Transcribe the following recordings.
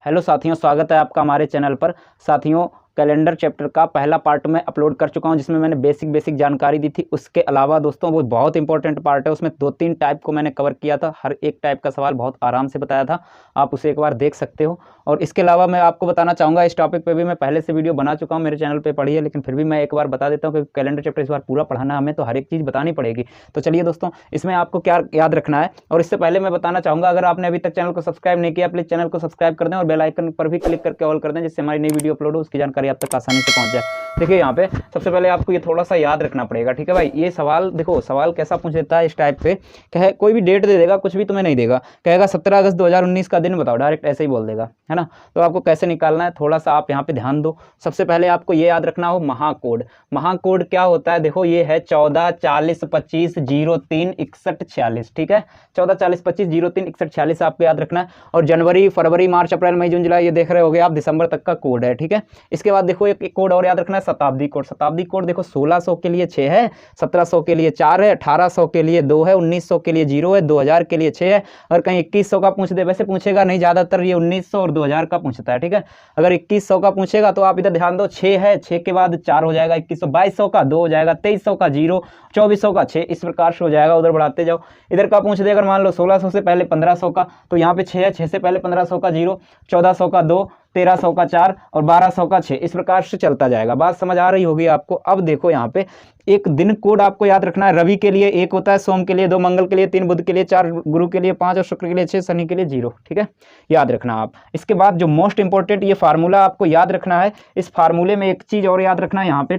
Hello साथियों, स्वागत है आपका हमारे चैनल पर। साथियों, कैलेंडर चैप्टर का पहला पार्ट मैं अपलोड कर चुका हूं, जिसमें मैंने बेसिक जानकारी दी थी। उसके अलावा दोस्तों वो बहुत इंपॉर्टेंट पार्ट है, उसमें 2-3 टाइप को मैंने कवर किया था। हर एक टाइप का सवाल बहुत आराम से बताया था, आप उसे एक बार देख सकते हो। और इसके अलावा मैं आपको बताना चाहूँगा, इस टॉपिक पर भी मैं पहले से वीडियो बना चुका हूँ, मेरे चैनल पर पढ़ी है, लेकिन फिर भी मैं एक बार बता देता हूँ कि कैलेंडर चैप्टर इस बार पूरा पढ़ाना हमें, तो हर एक चीज़ बतानी पड़ेगी। तो चलिए दोस्तों, इसमें आपको क्या याद रखना है। और इससे पहले मैं बताना चाहूँगा, अगर आपने अभी तक चैनल को सब्सक्राइब नहीं किया, प्लीज़ चैनल को सब्सक्राइब कर दें और बेल आइकन पर भी क्लिक करके ऑल कर दें, जिससे हमारी नई वीडियो अपलोड हो उसकी जानकारी आप तक आसानी से पहुंच जाए। देखिए यहाँ पे सबसे पहले आपको ये थोड़ा सा याद रखना पड़ेगा, ठीक है भाई। ये सवाल देखो, सवाल कैसा पूछ देता है इस टाइप पे, कहे कोई भी डेट दे देगा, कुछ भी तुम्हें नहीं देगा, कहेगा 17 अगस्त 2019 का दिन बताओ, डायरेक्ट ऐसे ही बोल देगा, है ना। तो आपको कैसे निकालना है, थोड़ा सा आप यहाँ पे ध्यान दो। सबसे पहले आपको ये याद रखना हो महाकोड। महाकोड क्या होता है, देखो ये है 14 40 25 03 61 46, ठीक है। 14 40 25 03 61 46 आपको याद रखना है। और जनवरी फरवरी मार्च अप्रैल मई जून जुलाई, ये देख रहे होगे आप, दिसंबर तक का कोड है, ठीक है। इसके बाद देखो एक कोड और याद रखना है, शताब्दी कोड। शताब्दी कोड देखो 1600 के लिए 6 है, 1700 के लिए 4 है, 1800 के लिए 2 है, 1900 के लिए 0 है, 2000 के लिए 6 है। और कहीं 2100 का पूछ दे, वैसे पूछेगा नहीं, ज़्यादातर ये 1900 और 2000 का पूछता है, ठीक है। अगर 2100 का पूछेगा तो आप इधर ध्यान दो, 6 है, 6 के बाद 4 हो जाएगा 2100, 2200 का 2 हो जाएगा, 2300 का 0, 2400 का 6, इस प्रकार से हो जाएगा। उधर बढ़ाते जाओ। इधर का पूछ दे, अगर मान लो 1600 से पहले 1500 का, तो यहाँ पे 6 है, 6 से पहले 1500 का 0, 1400 का 2, 1300 का 4 और 1200 का 6, इस प्रकार से चलता जाएगा। बात समझ आ रही होगी आपको। अब देखो यहाँ पे एक दिन कोड आपको याद रखना है। रवि के लिए 1 होता है, सोम के लिए 2, मंगल के लिए 3, बुध के लिए 4, गुरु के लिए 5 और शुक्र के लिए 6, शनि के लिए 0, ठीक है। याद रखना आप। इसके बाद जो मोस्ट इंपॉर्टेंट ये फार्मूला आपको याद रखना है। इस फार्मूले में एक चीज और याद रखना है, यहाँ पे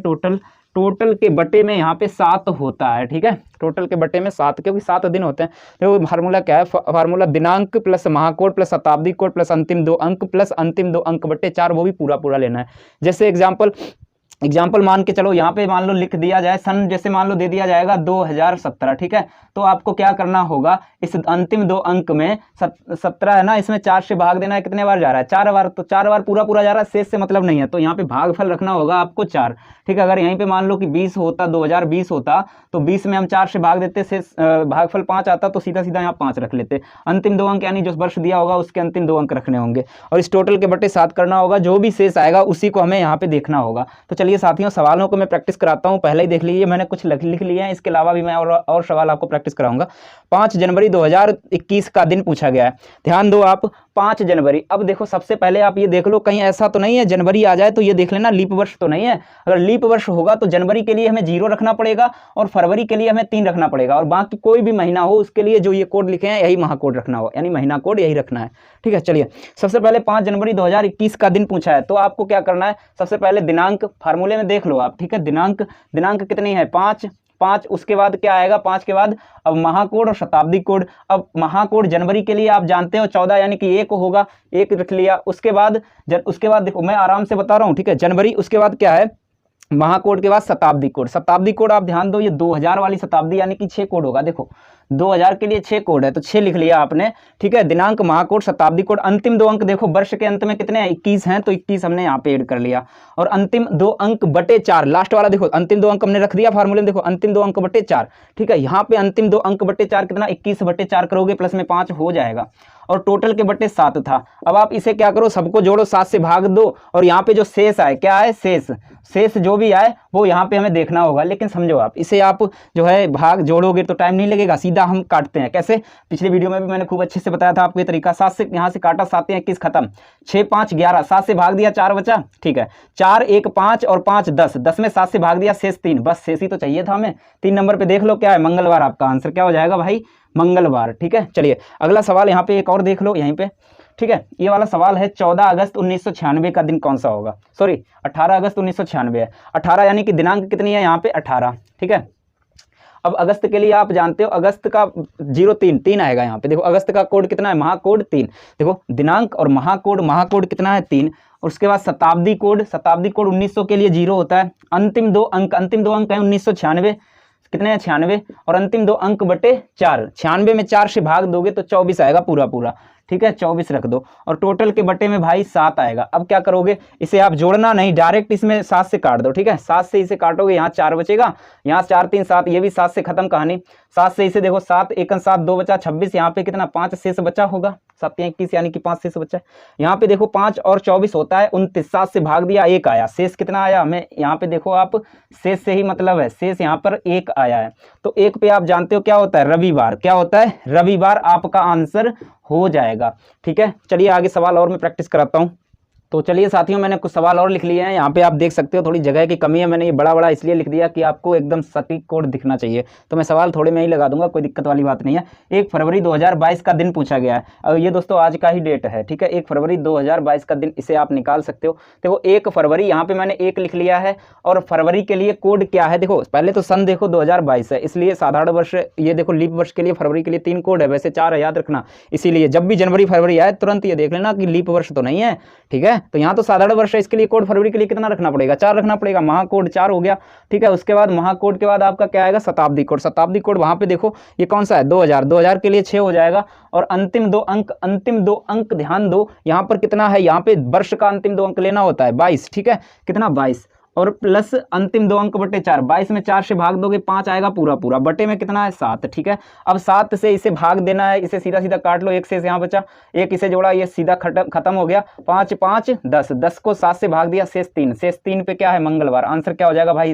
टोटल के बटे में यहाँ पे 7 होता है, ठीक है। टोटल के बटे में 7, क्योंकि 7 दिन होते हैं। तो फार्मूला क्या है, फार्मूला दिनांक प्लस महाकोड प्लस शताब्दी कोड प्लस अंतिम 2 अंक प्लस अंतिम 2 अंक बटे 4, वो भी पूरा लेना है। जैसे एग्जाम्पल मान के चलो, यहाँ पे मान लो लिख दिया जाए सन, जैसे मान लो दे दिया जाएगा 2017, ठीक है। तो आपको क्या करना होगा, इस अंतिम 2 अंक में 17 है ना, इसमें 4 से भाग देना है। कितने बार जा रहा है, 4 बार, तो 4 बार पूरा जा रहा है, शेष से मतलब नहीं है, तो यहाँ पे भागफल रखना होगा आपको 4, ठीक है। अगर यहीं पे मान लो कि 20 होता, 2020 होता, तो 20 में हम 4 से भाग देते, शेष भागफल 5 आता, तो सीधा यहाँ 5 रख लेते। अंतिम 2 अंक यानी जो वर्ष दिया होगा उसके अंतिम 2 अंक रखने होंगे, और इस टोटल के बटे 7 करना होगा। जो भी शेष आएगा उसी को हमें यहाँ पे देखना होगा। तो चलिए साथियों, सवालों को मैं प्रैक्टिस कराता हूँ। पहले ही देख लीजिए, मैंने कुछ लिख लिए हैं, इसके अलावा भी मैं और सवाल आपको प्रैक्टिस कराऊंगा। 5 जनवरी 2021 का दिन पूछा गया है, ध्यान दो आप। 5 जनवरी, अब देखो सबसे पहले आप ये देख लो, कहीं ऐसा तो नहीं है जनवरी आ जाए तो ये देख लेना लीप वर्ष तो नहीं है। अगर लीप वर्ष होगा तो जनवरी के लिए हमें 0 रखना पड़ेगा और फरवरी के लिए हमें 3 रखना पड़ेगा, और बाकी कोई भी महीना हो उसके लिए जो ये कोड लिखे हैं यही महाकोड रखना हो, यानी महीना कोड यही रखना है, ठीक है। चलिए, सबसे पहले 5 जनवरी 2021 का दिन पूछा है, तो आपको क्या करना है, सबसे पहले दिनांक फार्मूले में देख लो आप, ठीक है। दिनांक कितनी है, 5, उसके बाद क्या आएगा, 5 के बाद अब महाकोड और शताब्दी कोड। अब महाकोड जनवरी के लिए आप जानते हो 14, यानी कि 1 होगा, 1 रख लिया। उसके बाद देखो मैं आराम से बता रहा हूँ, ठीक है। जनवरी, उसके बाद क्या है, महाकोड के बाद शताब्दी कोड। शताब्दी कोड आप ध्यान दो, ये 2000 वाली शताब्दी यानी कि 6 कोड होगा। देखो 2000 के लिए 6 कोड है, तो 6 लिख लिया आपने, ठीक है। दिनांक, महाकोड, शताब्दी कोड। अंतिम 2 अंक देखो, वर्ष के अंत में कितने हैं, 21 हैं, तो 21 हमने यहाँ पे ऐड कर लिया। और अंतिम 2 अंक बटे 4, लास्ट वाला देखो, अंतिम 2 अंक हमने रख दिया फार्मूले में, देखो अंतिम 2 अंक बटे 4, ठीक है। यहाँ पे अंतिम 2 अंक बटे 4 कितना, 21 बटे 4 करोगे, प्लस में 5 हो जाएगा, और टोटल के बटे 7 था। अब आप इसे क्या करो, सबको जोड़ो, 7 से भाग दो, और यहाँ पे जो शेष आए, क्या है, शेष जो भी आए वो यहाँ पे हमें देखना होगा। लेकिन समझो आप, इसे आप जो है भाग जोड़ोगे तो टाइम नहीं लगेगा, सीधा हम काटते हैं। कैसे, पिछले वीडियो में भी मैंने खूब अच्छे से बताया था आपको ये तरीका। 7 से यहाँ से काटा, 7 21 खत्म, 6 5 11, 7 से भाग दिया, 4 बचा, ठीक है। 4 1 5 और 5 10, 10 में 7 से भाग दिया, शेष 3, बस शेष ही तो चाहिए था हमें। 3 नंबर पे देख लो क्या है, मंगलवार। आपका आंसर क्या हो जाएगा भाई, मंगलवार, ठीक है। चलिए अगला सवाल यहाँ पे एक और देख लो यहीं पे, ठीक है। ये वाला सवाल है, 14 अगस्त 1996 का दिन कौन सा होगा, सॉरी 18 अगस्त 1996 है। 18 यानी कि दिनांक कितनी है यहाँ पे, 18, ठीक है। अब अगस्त के लिए आप जानते हो, अगस्त का 03 आएगा यहाँ पे। देखो अगस्त का कोड कितना है, महाकोड 3। देखो दिनांक और महाकोड कितना है, 3। और उसके बाद शताब्दी कोड 1900 के लिए 0 होता है। अंतिम दो अंक है 1996, कितने हैं, 96, और अंतिम 2 अंक बटे 4। 96 में 4 से भाग दोगे तो 24 आएगा पूरा, ठीक है 24 रख दो, और टोटल के बटे में भाई 7 आएगा। अब क्या करोगे, इसे आप जोड़ना नहीं, डायरेक्ट इसमें 7 से काट दो, ठीक है 7 से इसे काटोगे, यहाँ 4 बचेगा, यहाँ 4 3 7, ये भी 7 से खत्म कहानी। 7 से इसे देखो 7 1 7 2 बचा 26, यहाँ पे कितना 5 शेष बचा होगा, 7 21 यानी कि 5 शेष बचा है। यहाँ पे देखो 5 और 24 होता है 29, 7 से भाग दिया 1 आया, शेष कितना आया हमें यहाँ पे देखो आप, शेष से ही मतलब है, शेष यहाँ पर 1 आया है। तो 1 पे आप जानते हो क्या होता है, रविवार, क्या होता है रविवार, आपका आंसर हो जाएगा। ठीक है चलिए आगे सवाल और मैं प्रैक्टिस कराता हूँ। तो चलिए साथियों मैंने कुछ सवाल और लिख लिए हैं, यहाँ पे आप देख सकते हो थोड़ी जगह की कमी है, मैंने ये बड़ा बड़ा इसलिए लिख दिया कि आपको एकदम सटीक कोड दिखना चाहिए, तो मैं सवाल थोड़े में ही लगा दूंगा, कोई दिक्कत वाली बात नहीं है। 1 फरवरी 2022 का दिन पूछा गया है, और ये दोस्तों आज का ही डेट है, ठीक है 1 फरवरी 2022 का दिन, इसे आप निकाल सकते हो। देखो 1 फरवरी यहाँ पे मैंने 1 लिख लिया है, और फरवरी के लिए कोड क्या है, देखो पहले तो सन देखो 2022 है, इसलिए साधारण वर्ष, ये देखो लीप वर्ष के लिए फरवरी के लिए 3 कोड है, वैसे 4 है याद रखना, इसीलिए जब भी जनवरी फरवरी आए तुरंत ये देख लेना कि लीप वर्ष तो नहीं है, ठीक है। तो यहाँ तो साधारण वर्ष है, इसके लिए कोड फरवरी के लिए कितना रखना पड़ेगा, 4 रखना पड़ेगा, महाकोड 4 हो गया, ठीक है। उसके बाद महाकोड के बाद आपका क्या आएगा, शताब्दी कोड, शताब्दी कोड वहां पे देखो ये कौन सा है 2000, 2000 के लिए 6 हो जाएगा, और अंतिम 2 अंक, अंतिम 2 अंक ध्यान दो यहाँ पर कितना है, यहाँ पे वर्ष का अंतिम 2 अंक लेना होता है 22, ठीक है कितना 22, और प्लस अंतिम 2 अंक बटे 4, 22 में 4 से भाग दोगे 5 आएगा पूरा पूरा, बटे में कितना है 7, ठीक है। अब 7 से इसे भाग देना है, इसे सीधा सीधा काट लो, 1 से यहाँ बचा, 1 इसे जोड़ा, ये सीधा खत्म हो गया, 5 5 10, 10 को 7 से भाग दिया, शेष 3, शेष 3 पे क्या है मंगलवार, आंसर क्या हो जाएगा भाई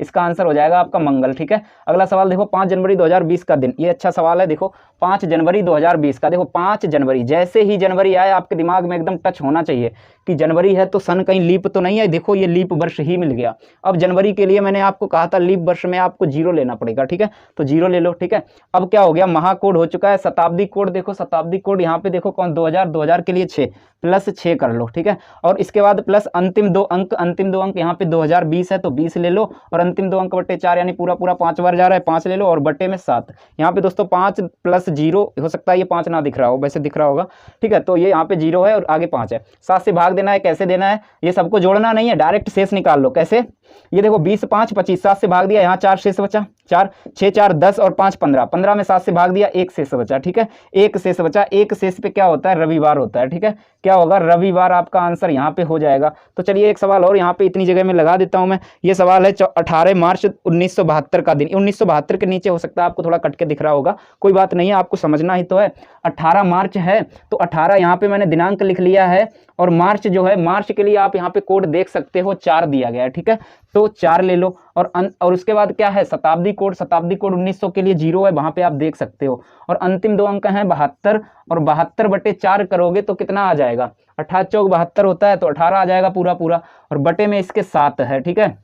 इसका आंसर हो जाएगा आपका मंगल, ठीक है। अगला सवाल देखो 5 जनवरी 2020 का दिन, ये अच्छा सवाल है, देखो 5 जनवरी 2020 का, देखो 5 जनवरी, जैसे ही जनवरी आए आपके दिमाग में एकदम टच होना चाहिए कि जनवरी है तो सन कहीं लीप तो नहीं है, देखो ये लीप वर्ष ही मिल गया। अब जनवरी के लिए मैंने आपको कहा था लीप वर्ष में आपको 0 लेना पड़ेगा, ठीक है तो 0 ले लो, ठीक है। अब क्या हो गया, महाकोड हो चुका है, शताब्दी कोड देखो, शताब्दी कोड यहाँ पे देखो कौन 2000, 2000 के लिए 6 प्लस 6 कर लो, ठीक है। और इसके बाद प्लस अंतिम 2 अंक, अंतिम 2 अंक यहाँ पे 2020 है तो 20 ले लो, और अंतिम 2 अंक बटे 4 यानी पूरा पूरा 5 बार जा रहा है, 5 ले लो, और बटे में 7, यहाँ पे दोस्तों 5 प्लस 0 हो सकता है ये 5 ना दिख रहा हो, वैसे दिख रहा होगा, ठीक है। तो ये यहाँ पे 0 है और आगे 5 है, 7 से भाग देना है, कैसे देना है, ये सबको जोड़ना नहीं है, डायरेक्ट शेष निकाल लो, कैसे, ये देखो 20 5 25, 7 से भाग दिया, यहाँ 4 शेष बचा, 4 6 4 10 और 5 15, 15 में 7 से भाग दिया, 1 शेष बचा, ठीक है 1 शेष बचा, 1 शेष पे क्या होता है रविवार होता है, ठीक है क्या होगा रविवार, आपका आंसर यहाँ पे हो जाएगा। तो चलिए एक सवाल और यहाँ पे इतनी जगह में लगा देता हूँ मैं, ये सवाल है 18 मार्च 1972 का दिन, 1972 के नीचे हो सकता है आपको थोड़ा कट के दिख रहा होगा, कोई बात नहीं है, आपको समझना ही तो है, 18 मार्च है तो 18 यहाँ पे मैंने दिनांक लिख लिया है, और मार्च जो है, मार्च के लिए आप यहाँ पे कोड देख सकते हो 4 दिया गया है, ठीक है तो 4 ले लो, और उसके बाद क्या है शताब्दी कोड, शताब्दी कोड 1900 के लिए 0 है, वहां पे आप देख सकते हो, और अंतिम 2 अंक हैं 72, और 72 बटे 4 करोगे तो कितना आ जाएगा, 18 चौक 72 होता है तो 18 आ जाएगा पूरा पूरा, और बटे में इसके 7 है, ठीक है।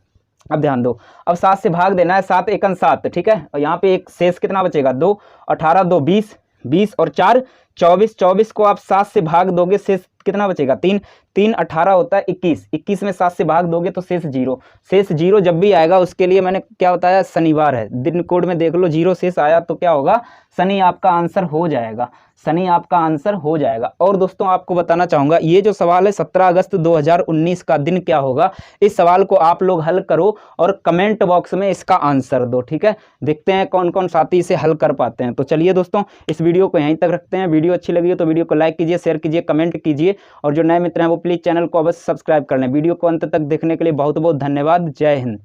अब ध्यान दो, अब 7 से भाग देना है, 7 एकन 7, ठीक है, और यहाँ पे एक शेष कितना बचेगा 2, 18 2 20, 20 और 4 24, 24 को आप 7 से भाग दोगे, शेष कितना बचेगा 3, 3 18 होता है 21, 21 में 7 से भाग दोगे तो शेष 0, शेष 0 जब भी आएगा उसके लिए मैंने क्या बताया शनिवार है, दिन कोड में देख लो 0 शेष आया तो क्या होगा शनि आपका आंसर हो जाएगा, शनि आपका आंसर हो जाएगा। और दोस्तों आपको बताना चाहूंगा ये जो सवाल है 17 अगस्त 2019 का दिन क्या होगा, इस सवाल को आप लोग हल करो और कमेंट बॉक्स में इसका आंसर दो, ठीक है देखते हैं कौन कौन साथी इसे हल कर पाते हैं। तो चलिए दोस्तों इस वीडियो को यहीं तक रखते हैं, वीडियो अच्छी लगी हो तो वीडियो को लाइक कीजिए, शेयर कीजिए, कमेंट कीजिए, और जो नए मित्र हैं वो प्लीज चैनल को अवश्य सब्सक्राइब कर लें। वीडियो को अंत तक देखने के लिए बहुत बहुत धन्यवाद। जय हिंद।